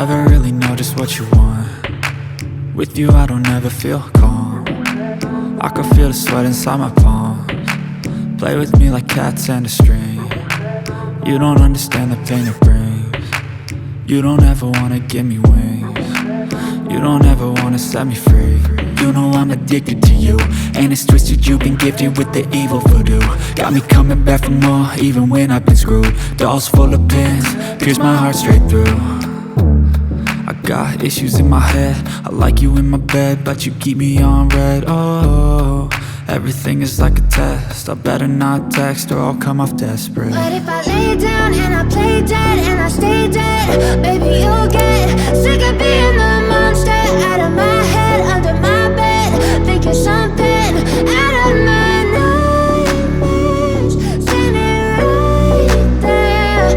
Never really know just what you want. With you I don't ever feel calm. I can feel the sweat inside my palms. Play with me like cats and a string. You don't understand the pain it brings. You don't ever wanna give me wings. You don't ever wanna set me free. You know I'm addicted to you, and it's twisted, you've been gifted with the evil voodoo. Got me coming back for more, even when I've been screwed. Dolls full of pins, pierce my heart straight through. I got issues in my head, I like you in my bed, but you keep me on red. Oh, everything is like a test, I better not text or I'll come off desperate. But if I lay down and I play dead and I stay dead, baby you'll get sick of being the monster out of my head, under my bed, thinking something out of my nightmares, standing right there.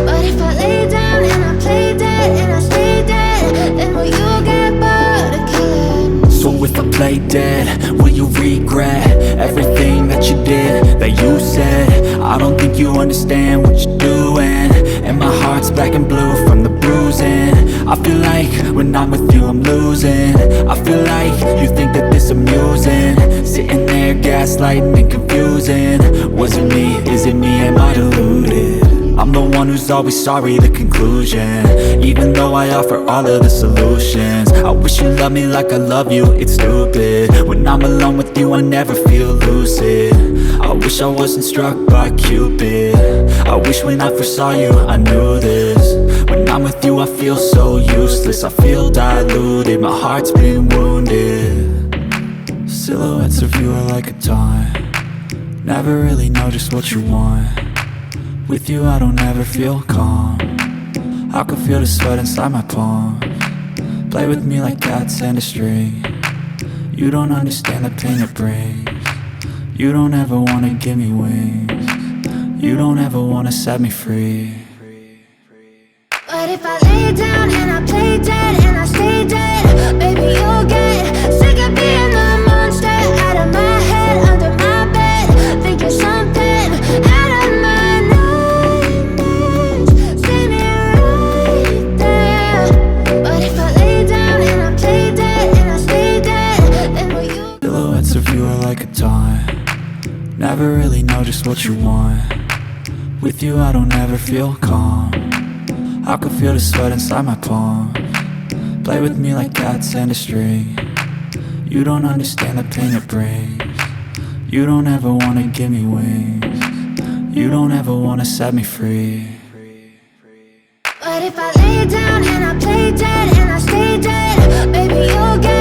But if I lay down and I play dead and I stay dead, then will you get bored of killing? So if I play dead, will you regret everything that you did, that you said? I don't think you understand what you're doing, and my heart's black and blue from the bruising. I feel like when I'm with you I'm losing. I feel like you think that this amusing, sitting there gaslighting and confusing. Was it me? Is it me? Am I deluded? I'm the one who's always sorry, the conclusion, even though I offer all of the solutions. I wish you loved me like I love you, it's stupid. When I'm alone with you I never feel lucid. I wish I wasn't struck by Cupid. I wish when I first saw you I knew this. When I'm with you I feel so useless, I feel diluted, my heart's been wounded. Silhouettes of you are like a taunt. Never really know just what you want. With you I don't ever feel calm. I can feel the sweat inside my palms. Play with me like cats and a string. You don't understand the pain it brings. You don't ever wanna give me wings. You don't ever wanna set me free. But if I lay down and I play dead and I stay dead, baby you'll get sick of being the monster out of my head, under my bed, thinking something out of my nightmares, standing right there. But if I lay down and I play dead and I stay dead, then will you? Silhouettes of you are like a taunt. Never really know just what you want. With you I don't ever feel calm. I can feel the sweat inside my palms. Play with me like cats and a string. You don't understand the pain it brings. You don't ever wanna give me wings. You don't ever wanna set me free. But if I lay down and I play dead and I stay dead, baby you'll get